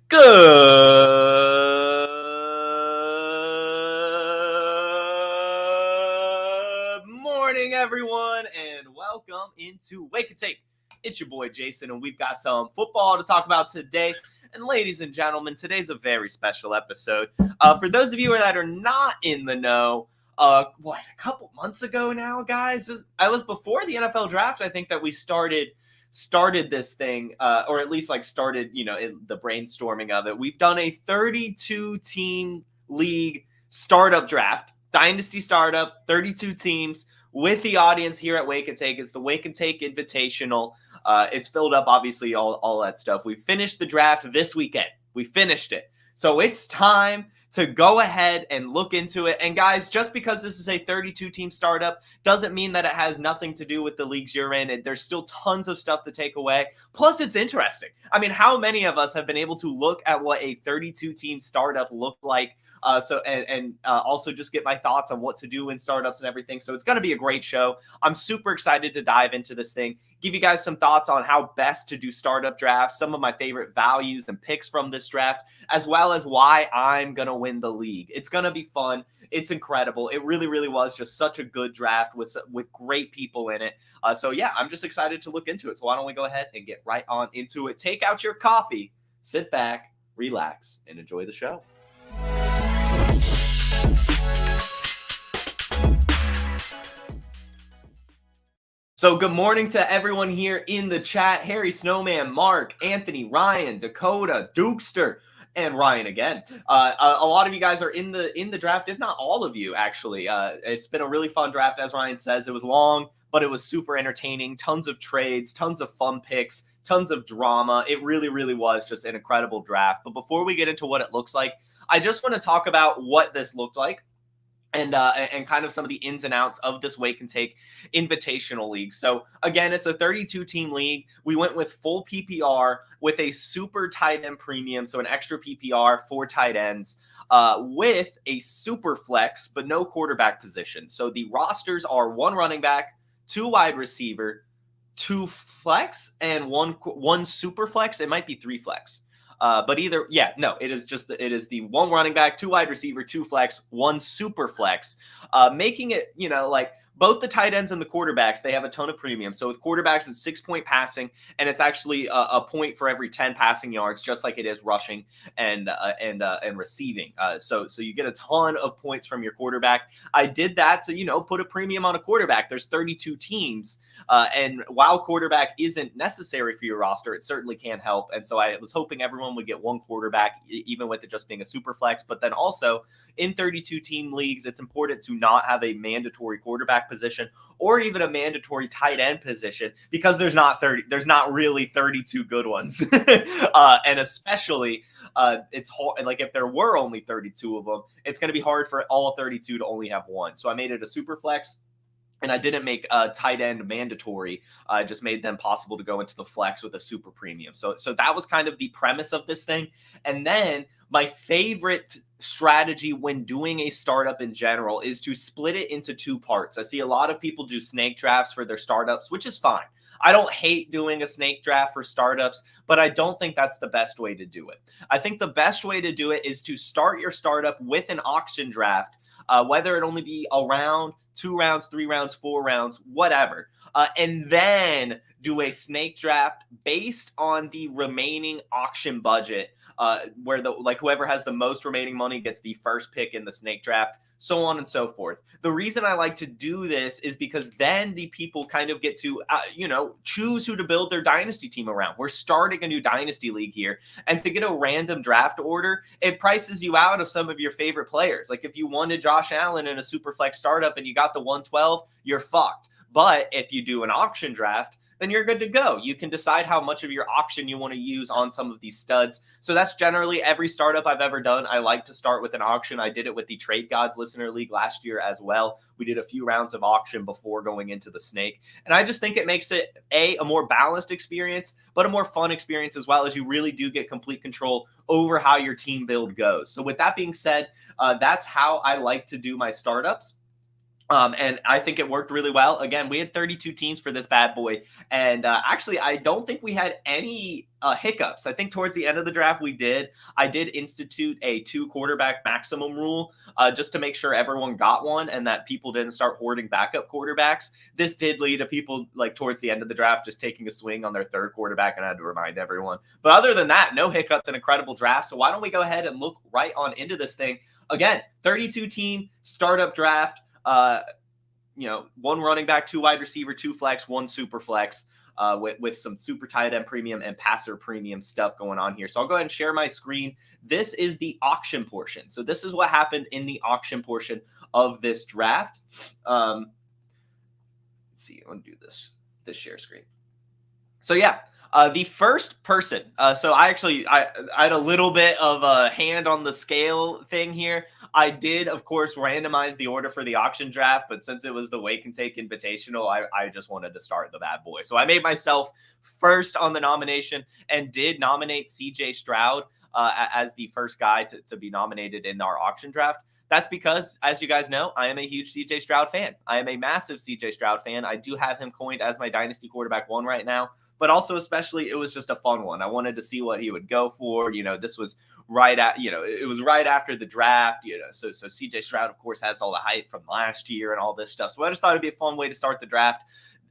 Good morning, everyone, and welcome into Wake and Take. It's your boy Jason, and we've got some football to talk about today. And ladies and gentlemen, today's a very special episode. For those of you that are not in the know, a couple months ago now, guys, I was before the NFL draft. I think that we started this thing, or at least started, the brainstorming of it. We've done a 32 team league startup draft, Dynasty startup, 32 teams with the audience here at Wake and Take. It's the Wake and Take Invitational. It's filled up, obviously, all that stuff. We finished the draft this weekend. We finished it. So it's time to go ahead and look into it. And guys, just because this is a 32-team startup doesn't mean that it has nothing to do with the leagues you're in. There's still tons of stuff to take away. Plus, it's interesting. I mean, how many of us have been able to look at what a 32-team startup looked like? Also just get my thoughts on what to do in startups and everything. So it's going to be a great show. I'm super excited to dive into this thing, give you guys some thoughts on how best to do startup drafts, some of my favorite values and picks from this draft, as well as why I'm going to win the league. It's going to be fun. It's incredible. It really, really was just such a good draft with great people in it. So yeah, I'm just excited to look into it. So why don't we go ahead and get right on into it? Take out your coffee, sit back, relax, and enjoy the show. So good morning to everyone here in the chat. Harry Snowman, Mark, Anthony, Ryan, Dakota, Dukester, and Ryan again. A lot of you guys are in the draft, if not all of you, actually. It's been a really fun draft, as Ryan says. It was long, but it was super entertaining. Tons of trades, tons of fun picks, tons of drama. It really, really was just an incredible draft. But before we get into what it looks like, I just want to talk about what this looked like. And kind of some of the ins and outs of this Wake and Take Invitational League. So again, it's a 32-team league. We went with full PPR with a super tight end premium, so an extra PPR for tight ends, with a super flex, but no quarterback position. So the rosters are 1 running back, 2 wide receiver, 2 flex, and one super flex. It might be 3 flex. But it is the 1 running back, 2 wide receiver, 2 flex, 1 super flex, making it, both the tight ends and the quarterbacks, they have a ton of premium. So with quarterbacks, it's 6-point passing, and it's actually a point for every 10 passing yards, just like it is rushing and receiving. So you get a ton of points from your quarterback. I did that to, put a premium on a quarterback. There's 32 teams, and while quarterback isn't necessary for your roster, it certainly can help. And so I was hoping everyone would get 1 quarterback, even with it just being a super flex. But then also in 32-team leagues, it's important to not have a mandatory quarterback position or even a mandatory tight end position, because there's not really 32 good ones. And especially it's hard, like if there were only 32 of them, it's going to be hard for all 32 to only have 1. So I made it a super flex. And I didn't make a tight end mandatory. I just made them possible to go into the flex with a super premium. So that was kind of the premise of this thing. And then my favorite strategy when doing a startup in general is to split it into 2 parts. I see a lot of people do snake drafts for their startups, which is fine. I don't hate doing a snake draft for startups, but I don't think that's the best way to do it. I think the best way to do it is to start your startup with an auction draft, whether it only be a round, 2 rounds, 3 rounds, 4 rounds, whatever. And then do a snake draft based on the remaining auction budget, where whoever has the most remaining money gets the first pick in the snake draft, so on and so forth. The reason I like to do this is because then the people kind of get to, choose who to build their dynasty team around. We're starting a new dynasty league here, and to get a random draft order, it prices you out of some of your favorite players. Like if you wanted Josh Allen in a super flex startup and you got the 112, you're fucked. But if you do an auction draft, then you're good to go. You can decide how much of your auction you want to use on some of these studs. So that's generally every startup I've ever done. I like to start with an auction. I did it with the Trade Gods Listener League last year as well. We did a few rounds of auction before going into the snake. And I just think it makes it a more balanced experience, but a more fun experience as well, as you really do get complete control over how your team build goes. So with that being said, that's how I like to do my startups. And I think it worked really well. Again, we had 32 teams for this bad boy. And actually, I don't think we had any hiccups. I think towards the end of the draft, we did. I did institute a 2 quarterback maximum rule just to make sure everyone got one and that people didn't start hoarding backup quarterbacks. This did lead to people like towards the end of the draft just taking a swing on their 3rd quarterback. And I had to remind everyone. But other than that, no hiccups, an incredible draft. So why don't we go ahead and look right on into this thing? Again, 32 team startup draft. 1 running back, 2 wide receiver, 2 flex, 1 super flex, with some super tight end premium and passer premium stuff going on here. So I'll go ahead and share my screen. This is the auction portion. So this is what happened in the auction portion of this draft. Let's see, I'm gonna do this share screen. So yeah. The first person, so I had a little bit of a hand on the scale thing here. I did, of course, randomize the order for the auction draft, but since it was the Wake and Take Invitational, I just wanted to start the bad boy. So I made myself first on the nomination and did nominate CJ Stroud as the first guy to be nominated in our auction draft. That's because, as you guys know, I am a huge CJ Stroud fan. I am a massive CJ Stroud fan. I do have him coined as my Dynasty quarterback 1 right now. But also, especially, it was just a fun one. I wanted to see what he would go for. This was right at, it was right after the draft. So CJ Stroud, of course, has all the hype from last year and all this stuff. So I just thought it'd be a fun way to start the draft.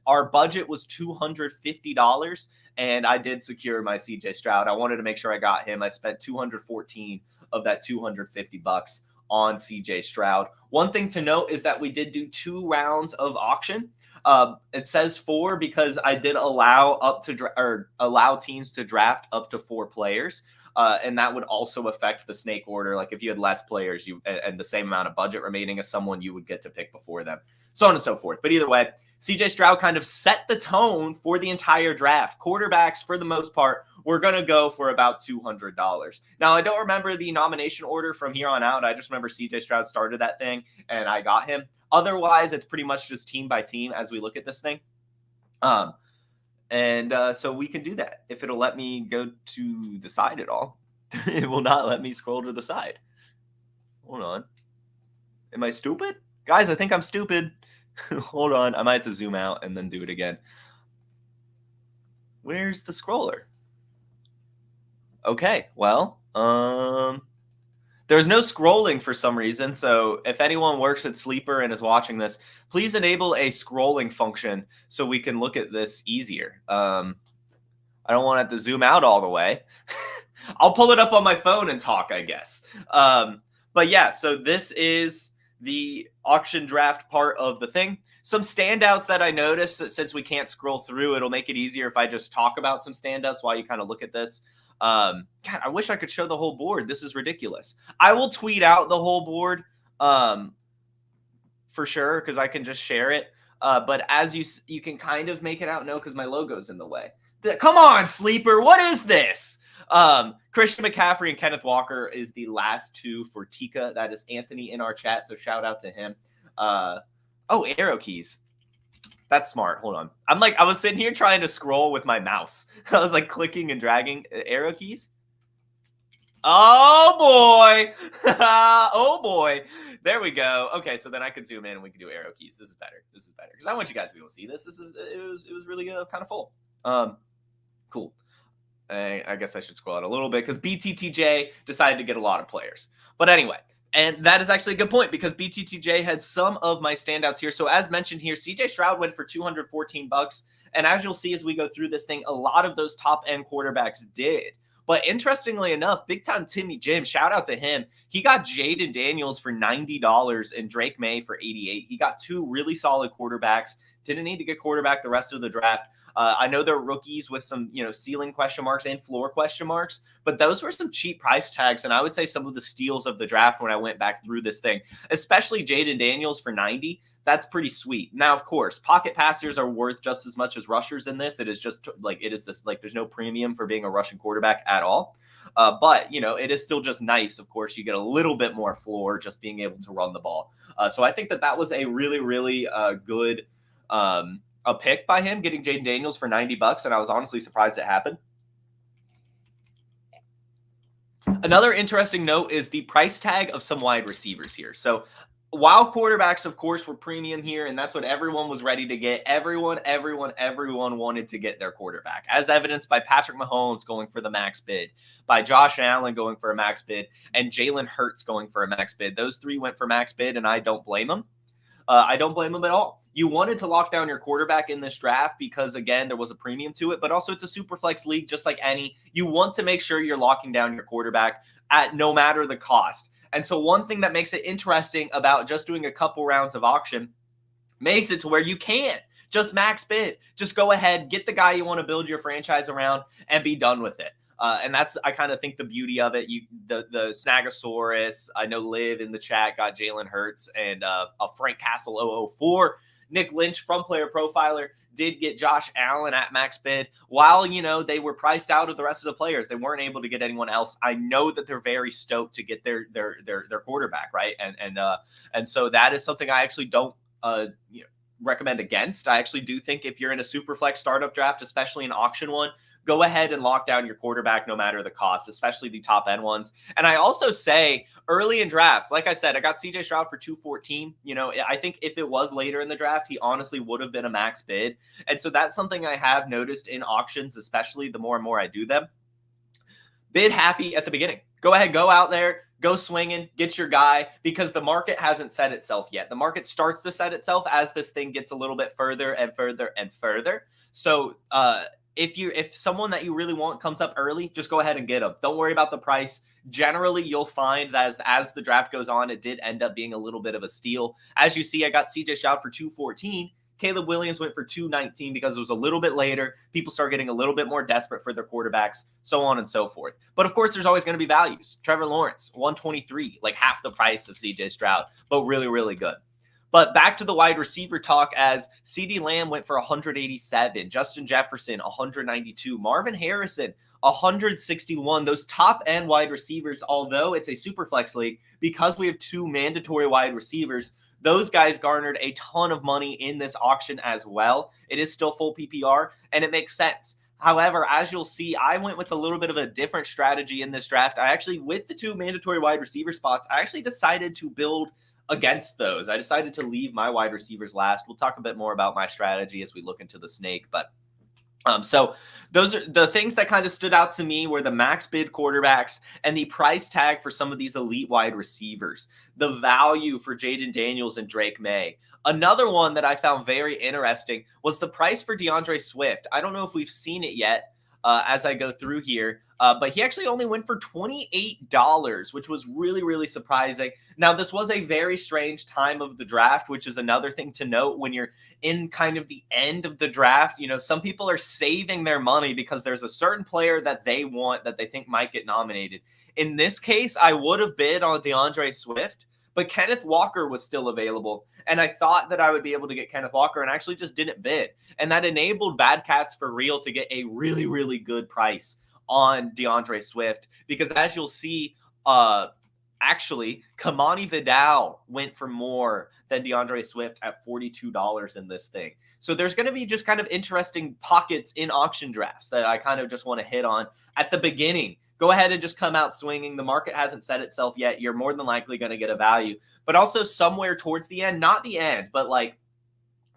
Our budget was $250, and I did secure my CJ Stroud. I wanted to make sure I got him. I spent $214 of that $250 on CJ Stroud. One thing to note is that we did do 2 rounds of auction. It says 4 because I did allow allow teams to draft up to 4 players. And that would also affect the snake order. Like if you had less players and the same amount of budget remaining as someone, you would get to pick before them, so on and so forth. But either way, CJ Stroud kind of set the tone for the entire draft. Quarterbacks, for the most part, we're going to go for about $200. Now, I don't remember the nomination order from here on out. I just remember CJ Stroud started that thing and I got him. Otherwise, it's pretty much just team by team as we look at this thing. So we can do that. If it'll let me go to the side at all. It will not let me scroll to the side. Hold on. Am I stupid? Guys, I think I'm stupid. Hold on. I might have to zoom out and then do it again. Where's the scroller? Okay, well, there's no scrolling for some reason. So if anyone works at Sleeper and is watching this, please enable a scrolling function so we can look at this easier. I don't want to have to zoom out all the way. I'll pull it up on my phone and talk, I guess. But yeah, so this is the auction draft part of the thing. Some standouts that I noticed, since we can't scroll through, it'll make it easier if I just talk about some standouts while you kind of look at this. God, I wish I could show the whole board. This is ridiculous. I will tweet out the whole board for sure because I can just share it. But as you can kind of make it out, no, because my logo's in the way. Come on, Sleeper. What is this? Christian McCaffrey and Kenneth Walker is the last 2 for Tika. That is Anthony in our chat, so shout out to him. Oh, arrow keys. That's smart. Hold on. I was sitting here trying to scroll with my mouse. I was like clicking and dragging arrow keys. Oh boy. Oh boy. There we go. Okay, so then I can zoom in and we can do arrow keys. This is better. This is better because I want you guys to be able to see this. It was really kind of full. Cool. I guess I should scroll out a little bit because BTTJ decided to get a lot of players. But anyway, and that is actually a good point because BTTJ had some of my standouts here. So as mentioned here, CJ Stroud went for $214. And as you'll see as we go through this thing, a lot of those top end quarterbacks did. But interestingly enough, big time Timmy Jim, shout out to him. He got Jaden Daniels for $90 and Drake May for $88. He got 2 really solid quarterbacks. Didn't need to get quarterback the rest of the draft. I know they're rookies with some, ceiling question marks and floor question marks, but those were some cheap price tags. And I would say some of the steals of the draft when I went back through this thing, especially Jaden Daniels for $90. That's pretty sweet. Now, of course, pocket passers are worth just as much as rushers in this. It is just there's no premium for being a rushing quarterback at all. But, it is still just nice. Of course, you get a little bit more floor just being able to run the ball. So I think that was a really, really good a pick by him, getting Jaden Daniels for $90, and I was honestly surprised it happened. Another interesting note is the price tag of some wide receivers here. So while quarterbacks, of course, were premium here, and that's what everyone was ready to get. Everyone wanted to get their quarterback, as evidenced by Patrick Mahomes going for the max bid, by Josh Allen going for a max bid, and Jalen Hurts going for a max bid. Those three went for max bid, and I don't blame them. I don't blame them at all. You wanted to lock down your quarterback in this draft because, again, there was a premium to it, but also it's a super flex league just like any. You want to make sure you're locking down your quarterback at no matter the cost. And so one thing that makes it interesting about just doing a couple rounds of auction makes it to where you can't just max bid. Just go ahead, get the guy you want to build your franchise around, and be done with it. And that's, I kind of think, the beauty of it. The Snagasaurus, I know Liv in the chat got Jalen Hurts, and a Frank Castle 004. Nick Lynch from Player Profiler did get Josh Allen at max bid, while, they were priced out of the rest of the players. They weren't able to get anyone else. I know that they're very stoked to get their quarterback, right? And so that is something I actually don't recommend against. I actually do think if you're in a super flex startup draft, especially an auction one, go ahead and lock down your quarterback no matter the cost, especially the top end ones. And I also say early in drafts, like I said, I got CJ Stroud for 214. I think if it was later in the draft, he honestly would have been a max bid. And so that's something I have noticed in auctions, especially the more and more I do them. Bid happy at the beginning. Go ahead, go out there, go swinging, get your guy, because the market hasn't set itself yet. The market starts to set itself as this thing gets a little bit further and further and further. So, if someone that you really want comes up early, just go ahead and get them. Don't worry about the price. Generally, you'll find that as the draft goes on, it did end up being a little bit of a steal. As you see, I got CJ Stroud for 214. Caleb Williams went for 219 because it was a little bit later. People start getting a little bit more desperate for their quarterbacks, so on and so forth. But of course, there's always going to be values. Trevor Lawrence, 123, like half the price of CJ Stroud, but really, really good. But back to the wide receiver talk, as CeeDee Lamb went for 187, Justin Jefferson 192, Marvin Harrison 161. Those top end wide receivers, although it's a super flex league, because we have two mandatory wide receivers, those guys garnered a ton of money in this auction as well. It is still full PPR, and it makes sense. However, as you'll see, I went with a little bit of a different strategy in this draft. I actually, with the two mandatory wide receiver spots, I actually decided to build against those. I decided to leave my wide receivers last. We'll talk a bit more about my strategy as we look into the snake, but so those are the things that kind of stood out to me, were the max bid quarterbacks and the price tag for some of these elite wide receivers, the value for Jaden Daniels and Drake May. Another one that I found very interesting was the price for DeAndre Swift. I don't know if we've seen it yet as I go through here, but he actually only went for $28, which was really, really surprising. Now, this was a very strange time of the draft, which is another thing to note when you're in kind of the end of the draft. Some people are saving their money because there's a certain player that they want that they think might get nominated. In this case, I would have bid on DeAndre Swift, but Kenneth Walker was still available. And I thought that I would be able to get Kenneth Walker, and actually just didn't bid. And that enabled Bad Cats for Real to get a really, really good price on DeAndre Swift, because as you'll see, actually, Kamani Vidal went for more than DeAndre Swift at $42 in this thing. So there's going to be just kind of interesting pockets in auction drafts that I kind of just want to hit on at the beginning. Go ahead and just come out swinging. The market hasn't set itself yet. You're more than likely going to get a value, but also somewhere towards the end, not the end, but like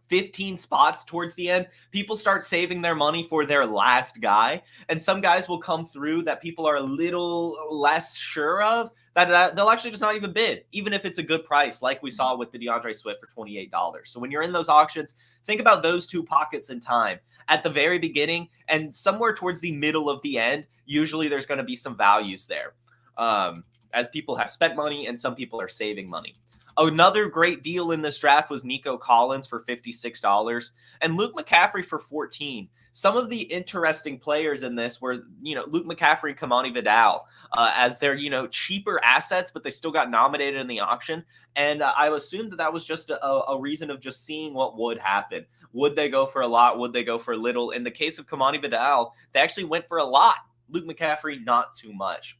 15 spots towards the end, people start saving their money for their last guy. And some guys will come through that people are a little less sure of, that they'll actually just not even bid, even if it's a good price, like we saw with the DeAndre Swift for $28. So when you're in those auctions, think about those two pockets in time. At the very beginning and somewhere towards the middle of the end, usually there's going to be some values there, as people have spent money and some people are saving money. Another great deal in this draft was Nico Collins for $56 and Luke McCaffrey for $14. Some of the interesting players in this were, Luke McCaffrey and Kamani Vidal, as they're, cheaper assets, but they still got nominated in the auction. And I assumed that was just a reason of just seeing what would happen. Would they go for a lot? Would they go for little? In the case of Kamani Vidal, they actually went for a lot. Luke McCaffrey, not too much.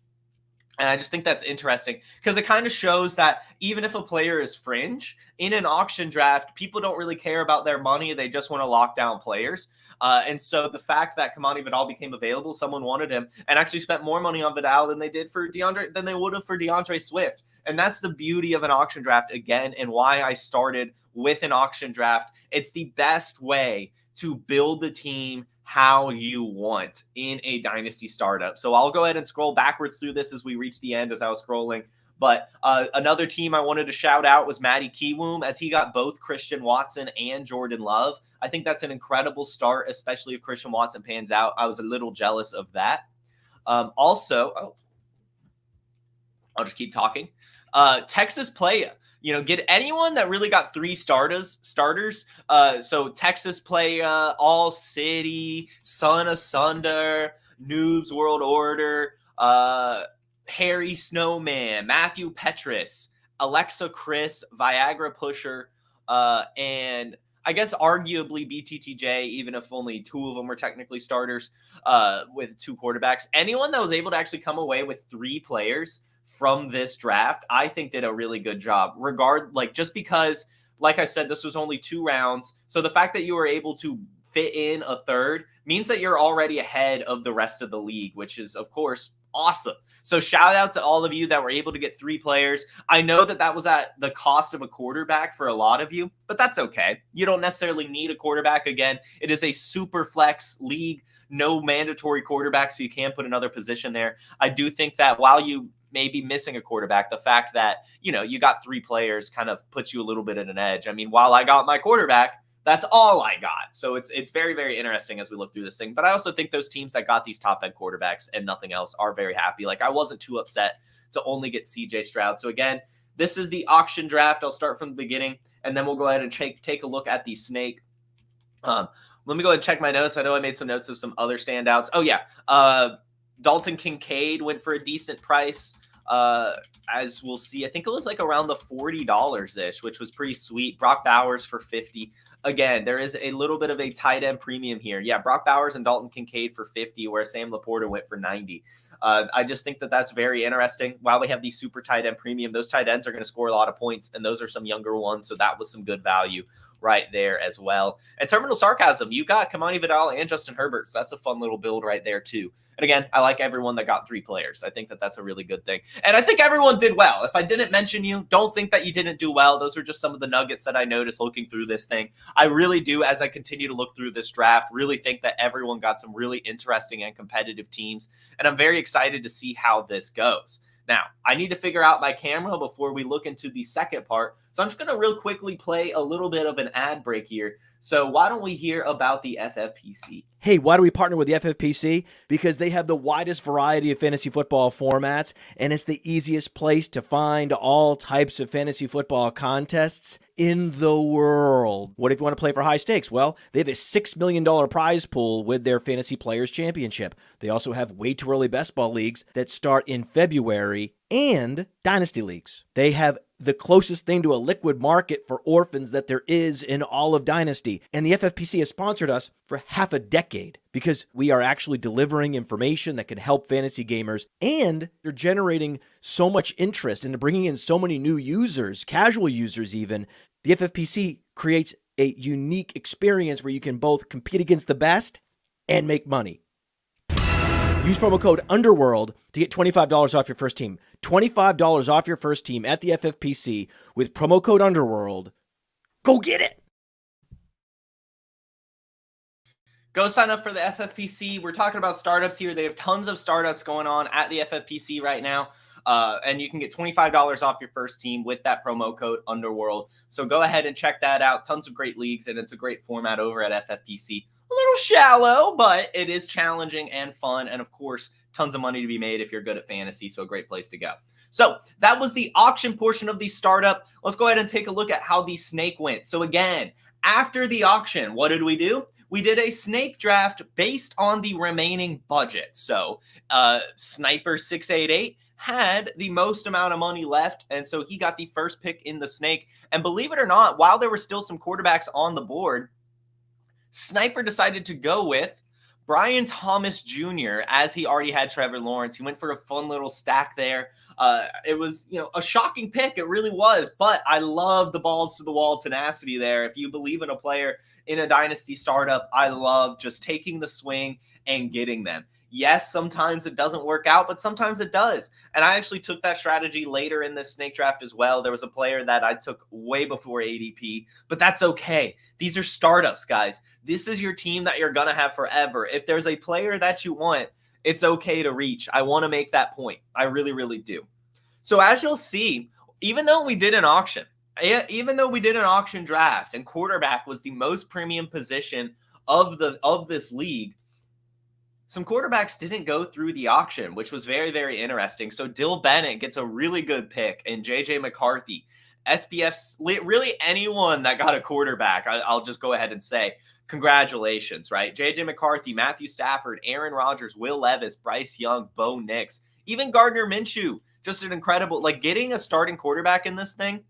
And I just think that's interesting because it kind of shows that even if a player is fringe in an auction draft, people don't really care about their money. They just want to lock down players. And so the fact that Kamani Vidal became available, someone wanted him and actually spent more money on Vidal than they did for than they would have for DeAndre Swift. And that's the beauty of an auction draft again, and why I started with an auction draft. It's the best way to build the team how you want in a dynasty startup. So I'll go ahead and scroll backwards through this as we reach the end as I was scrolling. But another team I wanted to shout out was Matty Kiwoom, as he got both Christian Watson and Jordan Love. I think that's an incredible start, especially if Christian Watson pans out. I was a little jealous of that. I'll just keep talking. Texas Playa. Get anyone that really got 3 starters. So Texas Playa, All City, Son Asunder, Noobs World Order, Harry Snowman, Matthew Petrus, Alexa Chris, Viagra Pusher, and I guess arguably BTTJ, even if only 2 of them were technically starters, with 2 quarterbacks. Anyone that was able to actually come away with 3 players from this draft, I think did a really good job. Just because, like I said, this was only 2 rounds. So the fact that you were able to fit in a third means that you're already ahead of the rest of the league, which is, of course, awesome. So shout out to all of you that were able to get 3 players. I know that was at the cost of a quarterback for a lot of you, but that's okay. You don't necessarily need a quarterback. Again, it is a super flex league, no mandatory quarterback, so you can put another position there. I do think that while you maybe missing a quarterback, the fact that, you got 3 players kind of puts you a little bit at an edge. I mean, while I got my quarterback, that's all I got. So it's very, very interesting as we look through this thing. But I also think those teams that got these top end quarterbacks and nothing else are very happy. Like, I wasn't too upset to only get CJ Stroud. So again, this is the auction draft. I'll start from the beginning, and then we'll go ahead and take a look at the snake. Let me go ahead and check my notes. I know I made some notes of some other standouts. Oh yeah. Dalton Kincaid went for a decent price. As we'll see, I think it was like around the $40-ish, which was pretty sweet. Brock Bowers for $50. Again, there is a little bit of a tight end premium here. Yeah, Brock Bowers and Dalton Kincaid for $50, where Sam Laporta went for $90. I just think that that's very interesting. While we have the super tight end premium, those tight ends are going to score a lot of points, and those are some younger ones, so that was some good value right there as well. And Terminal Sarcasm, you got Kamani Vidal and Justin Herbert, so that's a fun little build right there too. And again, I like everyone that got 3 players. I think that that's a really good thing. And I think everyone did well. If I didn't mention you, don't think that you didn't do well. Those are just some of the nuggets that I noticed looking through this thing. I really do, as I continue to look through this draft, really think that everyone got some really interesting and competitive teams. And I'm very excited to see how this goes. Now, I need to figure out my camera before we look into the second part. So I'm just going to real quickly play a little bit of an ad break here. So why don't we hear about the FFPC? Hey, why do we partner with the FFPC? Because they have the widest variety of fantasy football formats, and it's the easiest place to find all types of fantasy football contests in the world. What if you want to play for high stakes? Well, they have a $6 million prize pool with their Fantasy Players Championship. They also have way too early best ball leagues that start in February and Dynasty leagues. They have the closest thing to a liquid market for orphans that there is in all of Dynasty. And the FFPC has sponsored us for half a decade because we are actually delivering information that can help fantasy gamers, and they're generating so much interest and bringing in so many new users, casual users even. The FFPC creates a unique experience where you can both compete against the best and make money. Use promo code UNDERWORLD to get $25 off your first team. $25 off your first team at the FFPC with promo code UNDERWORLD. Go get it! Go sign up for the FFPC. We're talking about startups here. They have tons of startups going on at the FFPC right now. And you can get $25 off your first team with that promo code UNDERWORLD. So go ahead and check that out. Tons of great leagues, and it's a great format over at FFPC. A little shallow, but it is challenging and fun. And of course, tons of money to be made if you're good at fantasy. So a great place to go. So that was the auction portion of the startup. Let's go ahead and take a look at how the snake went. So again, after the auction, what did we do? We did a snake draft based on the remaining budget. So Sniper 688 had the most amount of money left, and so he got the first pick in the snake. And believe it or not, while there were still some quarterbacks on the board, Sniper decided to go with Brian Thomas Jr., as he already had Trevor Lawrence. He went for a fun little stack there. It was, a shocking pick. It really was. But I love the balls to the wall tenacity there. If you believe in a player in a dynasty startup, I love just taking the swing and getting them. Yes, sometimes it doesn't work out, but sometimes it does. And I actually took that strategy later in this snake draft as well. There was a player that I took way before ADP, but that's okay. These are startups, guys. This is your team that you're going to have forever. If there's a player that you want, it's okay to reach. I want to make that point. I really, really do. So as you'll see, even though we did an auction draft and quarterback was the most premium position of this league, some quarterbacks didn't go through the auction, which was very, very interesting. So Dill Bennett gets a really good pick, and J.J. McCarthy, SPF's, really anyone that got a quarterback, I'll just go ahead and say congratulations, right? J.J. McCarthy, Matthew Stafford, Aaron Rodgers, Will Levis, Bryce Young, Bo Nix, even Gardner Minshew. Just an incredible, getting a starting quarterback in this thing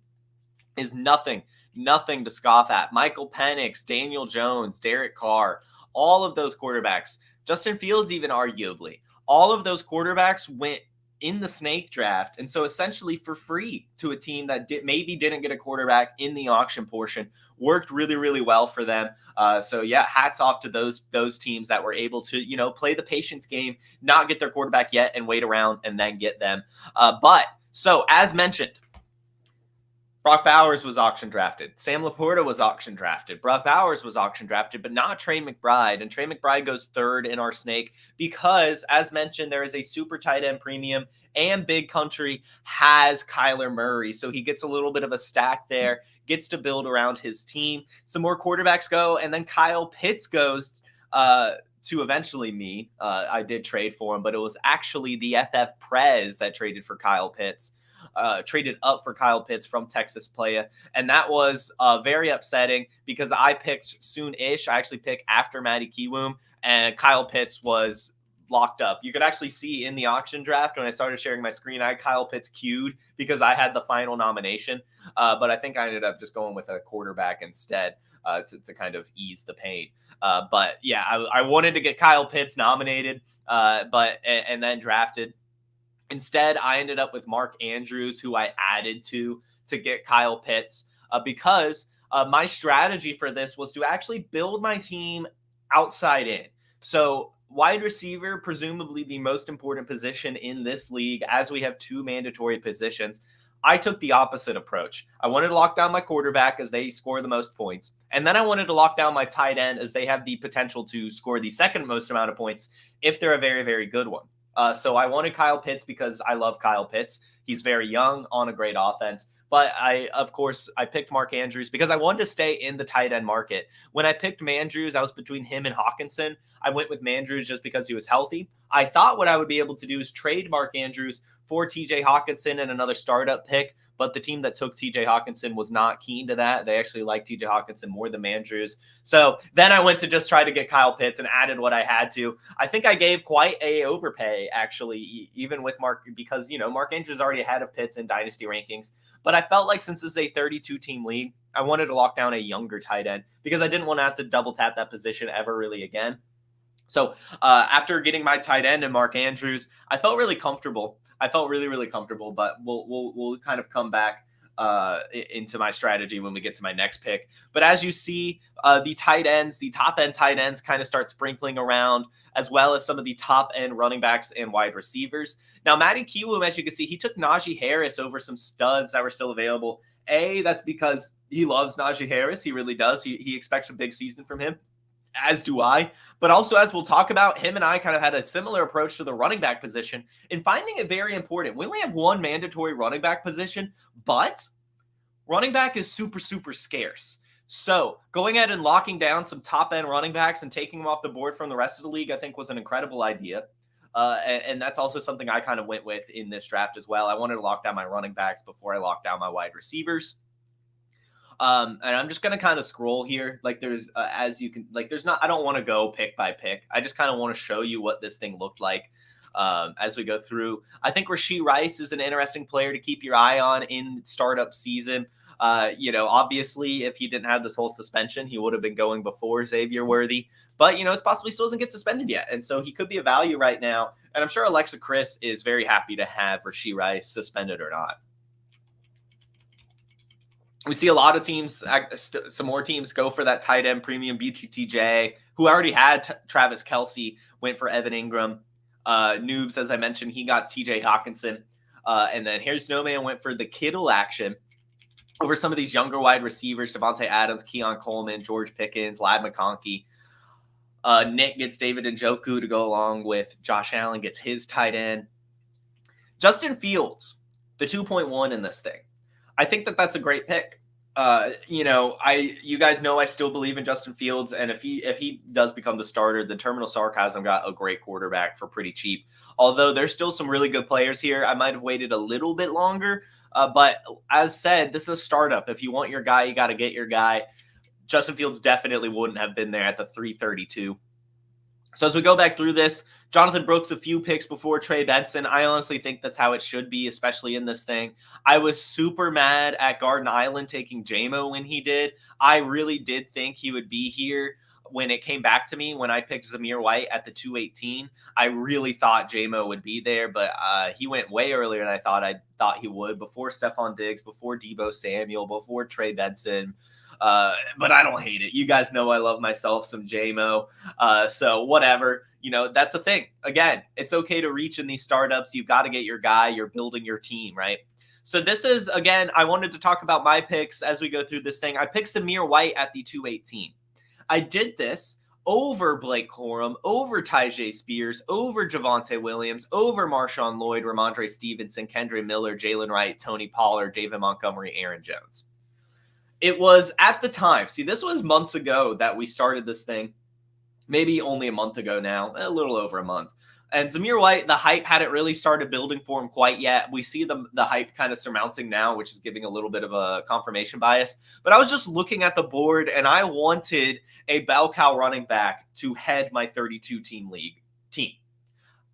is nothing to scoff at. Michael Penix, Daniel Jones, Derek Carr, all of those quarterbacks. Justin Fields, even arguably, all of those quarterbacks went in the snake draft. And so essentially for free to a team that maybe didn't get a quarterback in the auction portion. Worked really, really well for them. So yeah, hats off to those teams that were able to, play the patience game, not get their quarterback yet and wait around and then get them. So as mentioned, Brock Bowers was auction drafted. Sam Laporta was auction drafted. Brock Bowers was auction drafted, but not Trey McBride. And Trey McBride goes third in our snake because, as mentioned, there is a super tight end premium and Big Country has Kyler Murray. So he gets a little bit of a stack there, gets to build around his team. Some more quarterbacks go, and then Kyle Pitts goes to eventually me. I did trade for him, but it was actually the FF Prez that traded for Kyle Pitts. Traded up for Kyle Pitts from Texas Playa. And that was very upsetting because I picked soon-ish. I actually picked after Matty Kiwoom, and Kyle Pitts was locked up. You could actually see in the auction draft when I started sharing my screen, I had Kyle Pitts queued because I had the final nomination. But I think I ended up just going with a quarterback instead to kind of ease the pain. But yeah, I wanted to get Kyle Pitts nominated, and then drafted. Instead, I ended up with Mark Andrews, who I added to get Kyle Pitts because my strategy for this was to actually build my team outside in. So wide receiver, presumably the most important position in this league, as we have two mandatory positions. I took the opposite approach. I wanted to lock down my quarterback as they score the most points. And then I wanted to lock down my tight end as they have the potential to score the second most amount of points if they're a very, very good one. So I wanted Kyle Pitts because I love Kyle Pitts. He's very young on a great offense. But I picked Mark Andrews because I wanted to stay in the tight end market. When I picked Mandrews, I was between him and Hawkinson. I went with Mandrews just because he was healthy. I thought what I would be able to do is trade Mark Andrews for TJ Hawkinson and another startup pick. But the team that took TJ Hawkinson was not keen to that. They actually liked TJ Hawkinson more than Mandrews. So then I went to just try to get Kyle Pitts and added what I had to. I think I gave quite a overpay, actually, even with Mark, because, Mark Andrews is already ahead of Pitts in dynasty rankings. But I felt like since this is a 32-team league, I wanted to lock down a younger tight end because I didn't want to have to double tap that position ever really again. So after getting my tight end and Mark Andrews, I felt really comfortable. I felt really, really comfortable, but we'll kind of come back into my strategy when we get to my next pick. But as you see, the tight ends, the top end tight ends kind of start sprinkling around, as well as some of the top end running backs and wide receivers. Now, Matty Kiwoom, as you can see, he took Najee Harris over some studs that were still available. That's because he loves Najee Harris. He really does. He expects a big season from him, as do I. But also, as we'll talk about, him and I kind of had a similar approach to the running back position and finding it very important. We only have one mandatory running back position, but running back is super, super scarce. So going ahead and locking down some top-end running backs and taking them off the board from the rest of the league, I think was an incredible idea. And that's also something I kind of went with in this draft as well. I wanted to lock down my running backs before I locked down my wide receivers. And I'm just going to kind of scroll here. There's, as you can, there's not, I don't want to go pick by pick. I just kind of want to show you what this thing looked like as we go through. I think Rashee Rice is an interesting player to keep your eye on in startup season. Obviously, if he didn't have this whole suspension, he would have been going before Xavier Worthy. But, it's possible he still doesn't get suspended yet. And so he could be a value right now. And I'm sure Alexa Chris is very happy to have Rashee Rice suspended or not. We see a lot of teams, some more teams go for that tight end premium. BTJ, who already had Travis Kelce, went for Evan Ingram. Noobs, as I mentioned, he got TJ Hawkinson. And then Harry Snowman went for the Kittle action over some of these younger wide receivers, Devontae Adams, Keon Coleman, George Pickens, Ladd McConkey. Nick gets David Njoku to go along with Josh Allen, gets his tight end. Justin Fields, the 2.1 in this thing. I think that's a great pick. You guys know I still believe in Justin Fields, and if he does become the starter, the Terminal Sarcasm got a great quarterback for pretty cheap. Although there's still some really good players here, I might have waited a little bit longer. But as said, this is a startup. If you want your guy, you got to get your guy. Justin Fields definitely wouldn't have been there at the 332. So as we go back through this, Jonathan Brooks, a few picks before Trey Benson. I honestly think that's how it should be, especially in this thing. I was super mad at Garden Island taking JMO when he did. I really did think he would be here when it came back to me when I picked Zamir White at the 218. I really thought JMO would be there, but he went way earlier than I thought he would, before Stephon Diggs, before Deebo Samuel, before Trey Benson. But I don't hate it. You guys know I love myself some JMO. So whatever, that's the thing. Again, it's okay to reach in these startups. You've got to get your guy. You're building your team, right? So this is, again, I wanted to talk about my picks as we go through this thing. I picked Zamir White at the 218. I did this over Blake Corum, over Tyjae Spears, over Javonte Williams, over Marshawn Lloyd, Ramondre Stevenson, Kendre Miller, Jalen Wright, Tony Pollard, David Montgomery, Aaron Jones. It was at the time, this was months ago that we started this thing, maybe only a month ago now, a little over a month. And Zamir White, the hype hadn't really started building for him quite yet. We see the hype kind of surmounting now, which is giving a little bit of a confirmation bias. But I was just looking at the board, and I wanted a bell cow running back to head my 32-team league team.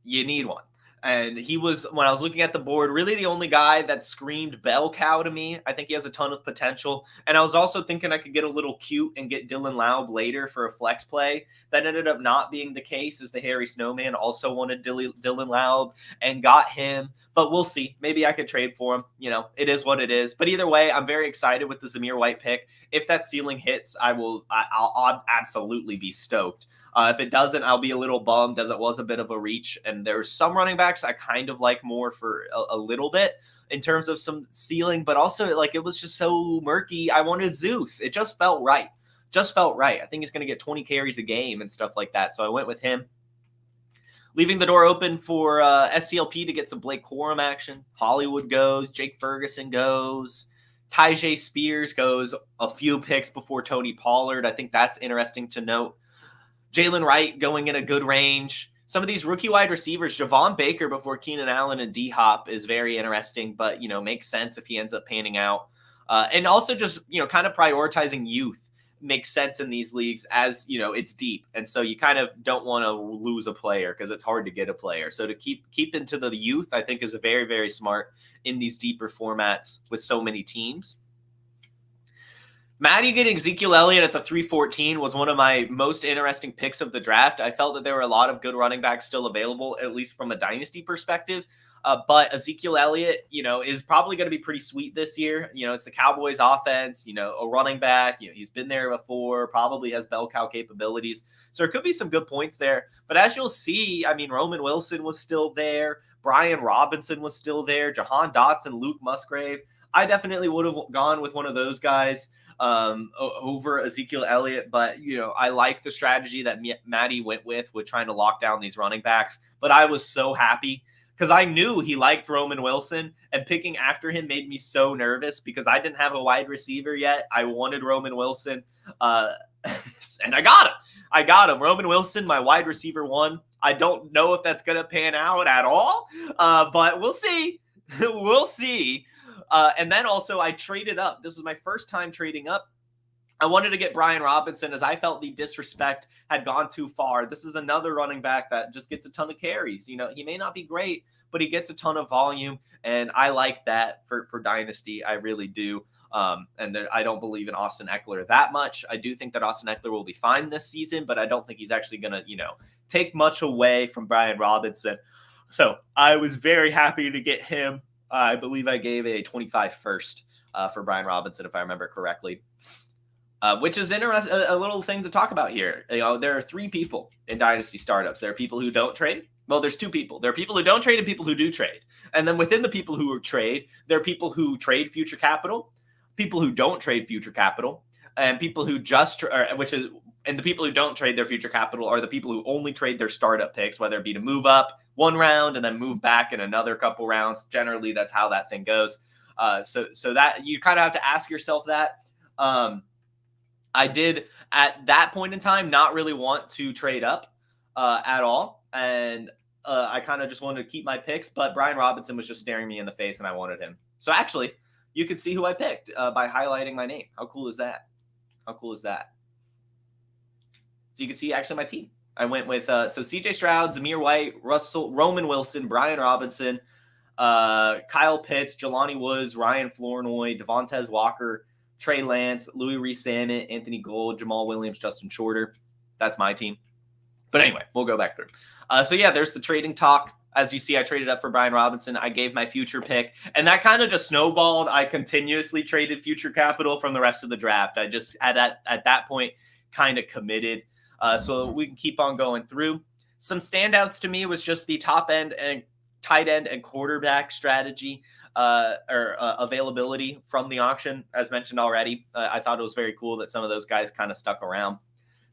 You need one. And he was, when I was looking at the board, really the only guy that screamed bell cow to me. I think he has a ton of potential. And I was also thinking I could get a little cute and get Dylan Laub later for a flex play. That ended up not being the case, as the Harry Snowman also wanted Dylan Laub and got him. But we'll see. Maybe I could trade for him. It is what it is. But either way, I'm very excited with the Zamir White pick. If that ceiling hits, I'll absolutely be stoked. If it doesn't, I'll be a little bummed, as it was a bit of a reach. And there's some running backs I kind of like more for a little bit in terms of some ceiling, but also it was just so murky. I wanted Zeus. It just felt right. I think he's going to get 20 carries a game and stuff like that. So I went with him. Leaving the door open for STLP to get some Blake Corum action. Hollywood goes. Jake Ferguson goes. Tyjae Spears goes a few picks before Tony Pollard. I think that's interesting to note. Jalen Wright going in a good range. Some of these rookie wide receivers, Javon Baker before Keenan Allen and D-Hop is very interesting, but, makes sense if he ends up panning out. And also just, kind of prioritizing youth makes sense in these leagues, as, it's deep. And so you kind of don't want to lose a player because it's hard to get a player. So to keep into the youth, I think, is a very, very smart in these deeper formats with so many teams. Maddie getting Ezekiel Elliott at the 314 was one of my most interesting picks of the draft. I felt that there were a lot of good running backs still available, at least from a dynasty perspective. But Ezekiel Elliott, is probably going to be pretty sweet this year. It's the Cowboys offense, a running back. He's been there before, probably has bell cow capabilities. So there could be some good points there. But as you'll see, Roman Wilson was still there. Brian Robinson was still there. Jahan Dotson, Luke Musgrave. I definitely would have gone with one of those guys over Ezekiel Elliott, but I like the strategy that Maddie went with trying to lock down these running backs. But I was so happy because I knew he liked Roman Wilson, and picking after him made me so nervous because I didn't have a wide receiver yet. I wanted Roman Wilson, and I got him. Roman Wilson, my wide receiver one. I don't know if that's going to pan out at all, but we'll see. We'll see. And then also I traded up. This was my first time trading up. I wanted to get Brian Robinson as I felt the disrespect had gone too far. This is another running back that just gets a ton of carries. He may not be great, but he gets a ton of volume, and I like that for Dynasty. I really do. I don't believe in Austin Eckler that much. I do think that Austin Eckler will be fine this season, but I don't think he's actually going to, take much away from Brian Robinson. So I was very happy to get him. I believe I gave a 25 first for Brian Robinson, if I remember correctly. Which is interesting, a little thing to talk about here. There are 3 people in Dynasty startups. There are people who don't trade. Well, there's 2 people. There are people who don't trade and people who do trade. And then within the people who trade, there are people who trade future capital, people who don't trade future capital, and people who just and the people who don't trade their future capital are the people who only trade their startup picks, whether it be to move up one round and then move back in another couple rounds. Generally, that's how that thing goes. So that you kind of have to ask yourself that. I did at that point in time not really want to trade up at all, and I kind of just wanted to keep my picks. But Brian Robinson was just staring me in the face, and I wanted him. So actually, you could see who I picked by highlighting my name. How cool is that? How cool is that? So you can see actually my team. I went with C.J. Stroud, Zamir White, Roman Wilson, Brian Robinson, Kyle Pitts, Jelani Woods, Ryan Flournoy, Devontae Walker, Trey Lance, Louis Rees-Sammet, Anthony Gould, Jamal Williams, Justin Shorter. That's my team. But anyway, we'll go back through. So yeah, there's the trading talk. As you see, I traded up for Brian Robinson. I gave my future pick, and that kind of just snowballed. I continuously traded future capital from the rest of the draft. I just at that point kind of committed. So we can keep on going through. Some standouts to me was just the top end and tight end and quarterback strategy availability from the auction, as mentioned already. I thought it was very cool that some of those guys kind of stuck around.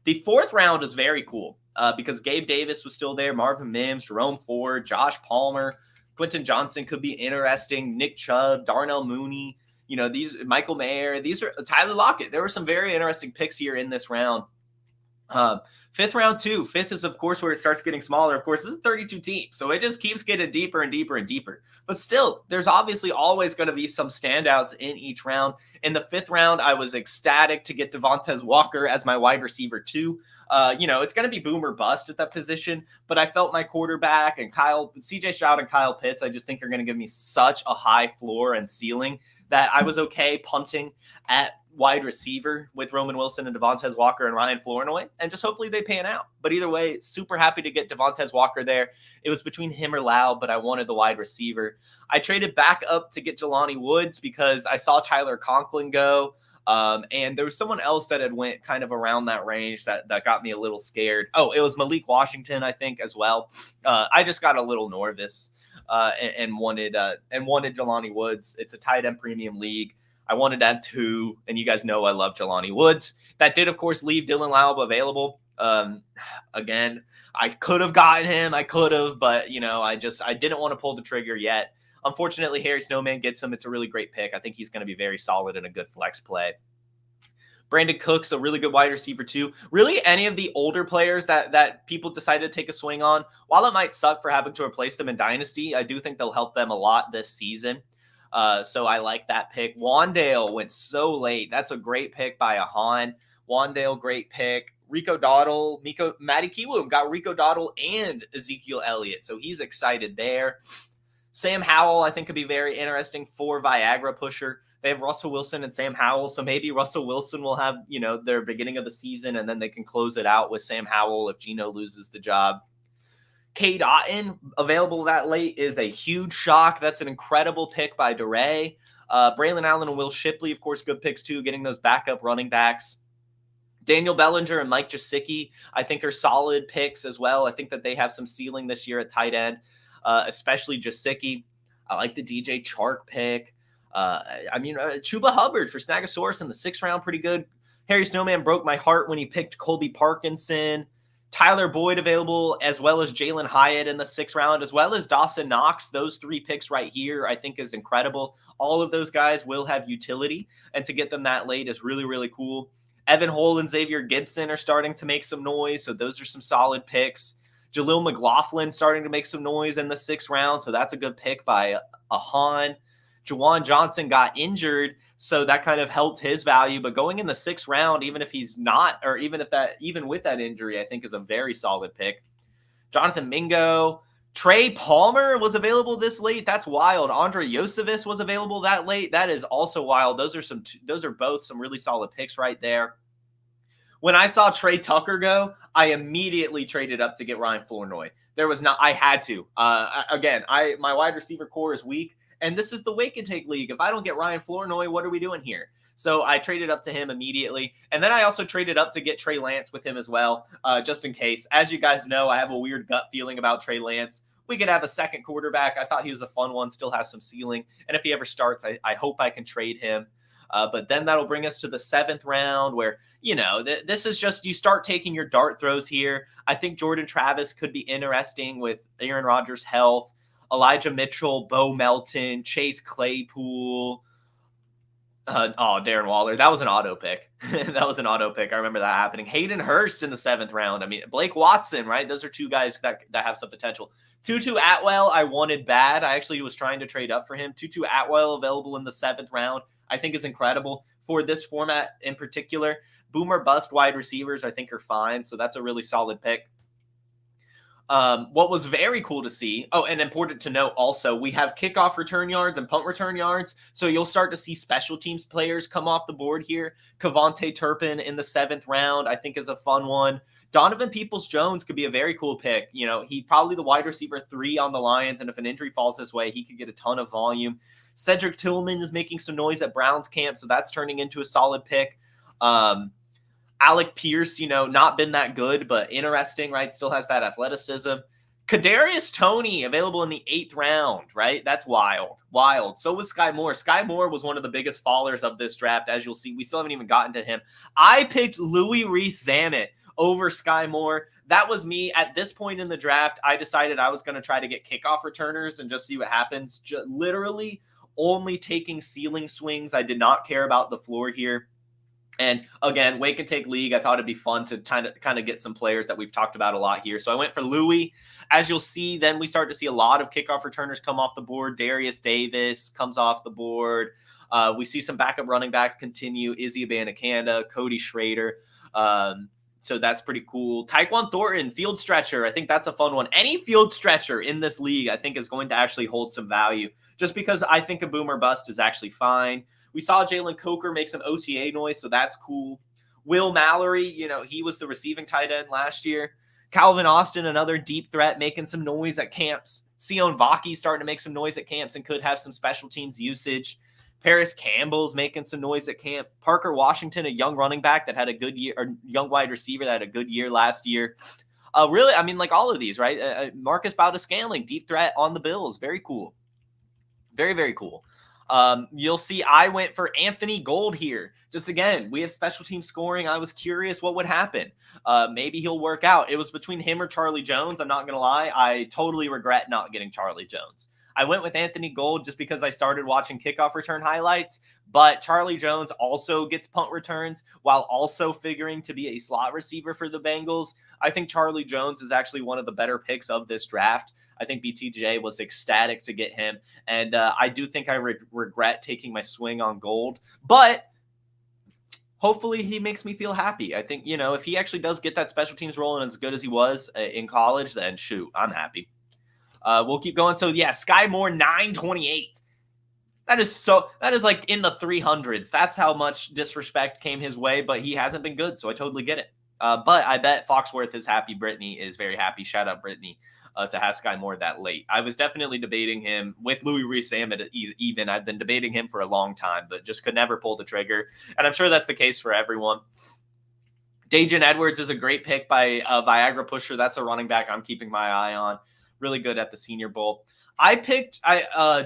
The 4th round is very cool because Gabe Davis was still there, Marvin Mims, Jerome Ford, Josh Palmer, Quentin Johnson could be interesting, Nick Chubb, Darnell Mooney, these Michael Mayer, these are Tyler Lockett. There were some very interesting picks here in this round. 5th round too. 5th is of course where it starts getting smaller. Of course, this is 32 teams, so it just keeps getting deeper and deeper and deeper. But still, there's obviously always going to be some standouts in each round. In the 5th round, I was ecstatic to get Devontae Walker as my wide receiver too. It's going to be boom or bust at that position, but I felt my quarterback and C.J. Stroud and Kyle Pitts, I just think are going to give me such a high floor and ceiling that I was okay punting at wide receiver with Roman Wilson and Devontae Walker and Ryan Flournoy, and just hopefully they pan out. But either way, super happy to get Devontae Walker there. It was between him or Lau, but I wanted the wide receiver. I traded back up to get Jelani Woods because I saw Tyler Conklin go, and there was someone else that had went kind of around that range that got me a little scared. Oh, it was Malik Washington, I think, as well. I just got a little nervous and wanted Jelani Woods. It's a tight end premium league. I wanted to add 2, and you guys know I love Jelani Woods. That did, of course, leave Dylan Laub available. Again, I could have gotten him. But, I didn't want to pull the trigger yet. Unfortunately, Harry Snowman gets him. It's a really great pick. I think he's going to be very solid and a good flex play. Brandon Cooks, a really good wide receiver too. Really, any of the older players that people decided to take a swing on, while it might suck for having to replace them in Dynasty, I do think they'll help them a lot this season. So I like that pick. Wandale went so late. That's a great pick by Ahan. Wandale, great pick. Rico Dowdle, Matty Kiwoom got Rico Dowdle and Ezekiel Elliott. So he's excited there. Sam Howell, I think, could be very interesting for Viagra pusher. They have Russell Wilson and Sam Howell. So maybe Russell Wilson will have, their beginning of the season, and then they can close it out with Sam Howell if Geno loses the job. Cade Otton, available that late, is a huge shock. That's an incredible pick by DeRay. Braylon Allen and Will Shipley, of course, good picks too, getting those backup running backs. Daniel Bellinger and Mike Gesicki, I think, are solid picks as well. I think that they have some ceiling this year at tight end, especially Gesicki. I like the DJ Chark pick. Chuba Hubbard for Snagasaurus in the 6th round, pretty good. Harry Snowman broke my heart when he picked Colby Parkinson. Tyler Boyd available, as well as Jalen Hyatt in the 6th round, as well as Dawson Knox. Those 3 picks right here, I think, is incredible. All of those guys will have utility, and to get them that late is really, really cool. Evan Hull and Xavier Gibson are starting to make some noise, so those are some solid picks. Jaleel McLaughlin starting to make some noise in the 6th round, so that's a good pick by Ahan. Juwan Johnson got injured, so that kind of helped his value. But going in the 6th round, even if he's not, or even with that injury, I think is a very solid pick. Jonathan Mingo, Trey Palmer was available this late. That's wild. Andre Yosevich was available that late. That is also wild. Those are both some really solid picks right there. When I saw Trey Tucker go, I immediately traded up to get Ryan Flournoy. I had to. My wide receiver core is weak, and this is the Wake and Take League. If I don't get Ryan Flournoy, what are we doing here? So I traded up to him immediately. And then I also traded up to get Trey Lance with him as well, just in case. As you guys know, I have a weird gut feeling about Trey Lance. We could have a second quarterback. I thought he was a fun one, still has some ceiling. And if he ever starts, I hope I can trade him. But then that'll bring us to the 7th round where, this is just you start taking your dart throws here. I think Jordan Travis could be interesting with Aaron Rodgers' health. Elijah Mitchell, Bo Melton, Chase Claypool. Darren Waller. That was an auto pick. That was an auto pick. I remember that happening. Hayden Hurst in the 7th round. I mean, Blake Watson, right? Those are two guys that have some potential. Tutu Atwell, I wanted bad. I actually was trying to trade up for him. Tutu Atwell available in the 7th round, I think is incredible for this format in particular. Boomer bust wide receivers, I think, are fine. So that's a really solid pick. What was very cool to see, and important to note also, we have kickoff return yards and punt return yards. So you'll start to see special teams players come off the board here. Kavonte Turpin in the 7th round, I think, is a fun one. Donovan Peoples-Jones could be a very cool pick. He's probably the wide receiver 3 on the Lions, and if an injury falls his way, he could get a ton of volume. Cedric Tillman is making some noise at Browns camp, so that's turning into a solid pick. Alec Pierce, not been that good, but interesting, right? Still has that athleticism. Kadarius Toney available in the 8th round, right? That's wild. So was Sky Moore. Sky Moore was one of the biggest fallers of this draft, as you'll see. We still haven't even gotten to him. I picked Louis Rees-Zammit over Sky Moore. That was me. At this point in the draft, I decided I was going to try to get kickoff returners and just see what happens. Literally only taking ceiling swings. I did not care about the floor here. And again, Wake and Take League, I thought it'd be fun to kind of get some players that we've talked about a lot here. So I went for Louis. As you'll see, then we start to see a lot of kickoff returners come off the board. Darius Davis comes off the board. We see some backup running backs continue. Izzy Abanikanda, Cody Schrader. So that's pretty cool. Tyquan Thornton, field stretcher. I think that's a fun one. Any field stretcher in this league, I think, is going to actually hold some value just because I think a boomer bust is actually fine. We saw Jalen Coker make some OTA noise, so that's cool. Will Mallory, he was the receiving tight end last year. Calvin Austin, another deep threat, making some noise at camps. Sion Vaki starting to make some noise at camps and could have some special teams usage. Paris Campbell's making some noise at camp. Parker Washington, a young running back that had a good year, or young wide receiver that had a good year last year. Really, I mean, like all of these, right? Marcus Valdes-Scantling, deep threat on the Bills. Very cool. Very, very cool. You'll see I went for Anthony Gold here. Just again, we have special team scoring. I was curious what would happen. Maybe he'll work out. It was between him or Charlie Jones. I'm not going to lie. I totally regret not getting Charlie Jones. I went with Anthony Gold just because I started watching kickoff return highlights, but Charlie Jones also gets punt returns while also figuring to be a slot receiver for the Bengals. I think Charlie Jones is actually one of the better picks of this draft. I think BTJ was ecstatic to get him, and I do think I regret taking my swing on Gold, but hopefully he makes me feel happy. I think, if he actually does get that special teams role and as good as he was in college, then shoot, I'm happy. We'll keep going. So yeah, Sky Moore, 928. That is like in the 300s. That's how much disrespect came his way, but he hasn't been good, so I totally get it. But I bet Foxworth is happy. Brittany is very happy. Shout out Brittany to have Sky Moore that late. I was definitely debating him with Louis Rees-Zammit even. I've been debating him for a long time, but just could never pull the trigger. And I'm sure that's the case for everyone. Dajan Edwards is a great pick by Viagra Pusher. That's a running back I'm keeping my eye on. Really good at the Senior Bowl. I picked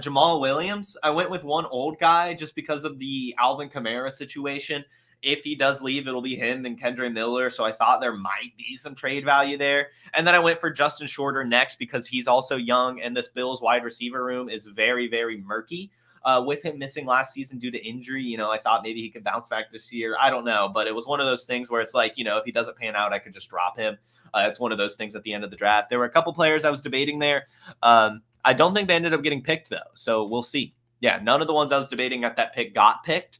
Jamal Williams. I went with one old guy just because of the Alvin Kamara situation. If he does leave, it'll be him and Kendre Miller. So I thought there might be some trade value there. And then I went for Justin Shorter next because he's also young and this Bills wide receiver room is very, very murky. With him missing last season due to injury, I thought maybe he could bounce back this year. I don't know, but it was one of those things where it's like, if he doesn't pan out, I could just drop him. It's one of those things at the end of the draft. There were a couple players I was debating there. I don't think they ended up getting picked, though. So we'll see. Yeah, none of the ones I was debating at that pick got picked.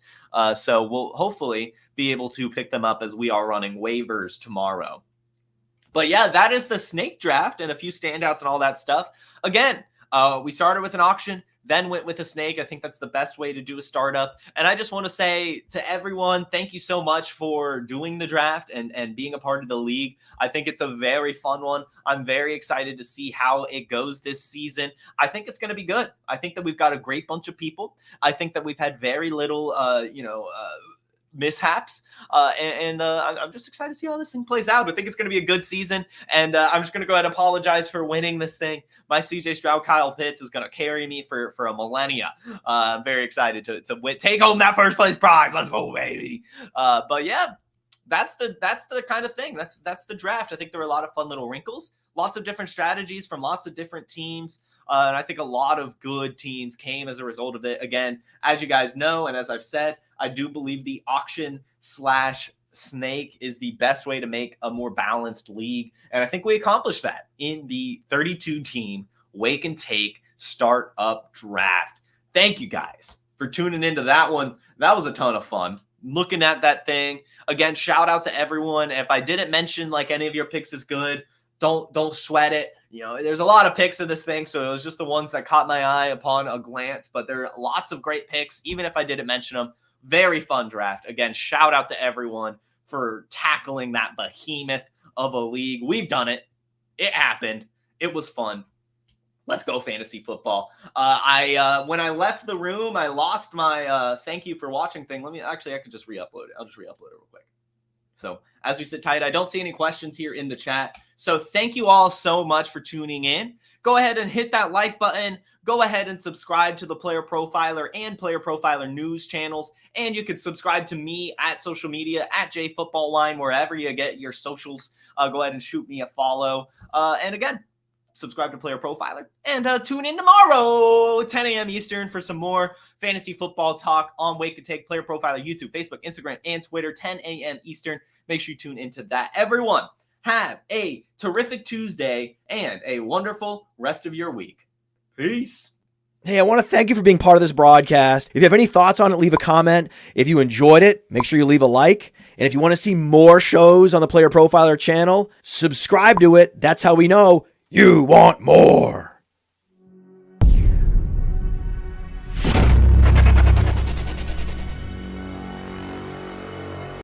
So we'll hopefully be able to pick them up as we are running waivers tomorrow. But yeah, that is the snake draft and a few standouts and all that stuff. Again, we started with an auction, then went with a snake. I think that's the best way to do a startup. And I just want to say to everyone, thank you so much for doing the draft and being a part of the league. I think it's a very fun one. I'm very excited to see how it goes this season. I think it's going to be good. I think that we've got a great bunch of people. I think that we've had very little, mishaps. I'm just excited to see how this thing plays out. I think it's going to be a good season. And I'm just going to go ahead and apologize for winning this thing. My CJ Stroud, Kyle Pitts is going to carry me for a millennia. I'm very excited to take home that first place prize. Let's go, baby. But yeah, that's the kind of thing. That's the draft. I think there were a lot of fun little wrinkles, lots of different strategies from lots of different teams. And I think a lot of good teams came as a result of it. Again, as you guys know, and as I've said, I do believe the auction/snake is the best way to make a more balanced league. And I think we accomplished that in the 32-team Wake and Take Startup Draft. Thank you guys for tuning into that one. That was a ton of fun. Looking at that thing. Again, shout out to everyone. If I didn't mention like any of your picks is good, don't sweat it. You know, there's a lot of picks in this thing, so it was just the ones that caught my eye upon a glance. But there are lots of great picks, even if I didn't mention them. Very fun draft. Again, shout out to everyone for tackling that behemoth of a league. We've done it. It happened. It was fun. Let's go fantasy football. When I left the room, I lost my thank you for watching thing. I could just re-upload it. I'll just re-upload it real quick. So as we sit tight, I don't see any questions here in the chat. So thank you all so much for tuning in. Go ahead and hit that like button. Go ahead and subscribe to the Player Profiler and Player Profiler news channels. And you can subscribe to me at social media, at JFootballWine, wherever you get your socials. Go ahead and shoot me a follow. And again, subscribe to Player Profiler. And tune in tomorrow, 10 a.m. Eastern, for some more fantasy football talk on Wake and Take. Player Profiler, YouTube, Facebook, Instagram, and Twitter, 10 a.m. Eastern. Make sure you tune into that. Everyone, have a terrific Tuesday and a wonderful rest of your week. Peace. Hey, I want to thank you for being part of this broadcast. If you have any thoughts on it, leave a comment. If you enjoyed it, make sure you leave a like. And if you want to see more shows on the Player Profiler channel, subscribe to it. That's how we know you want more.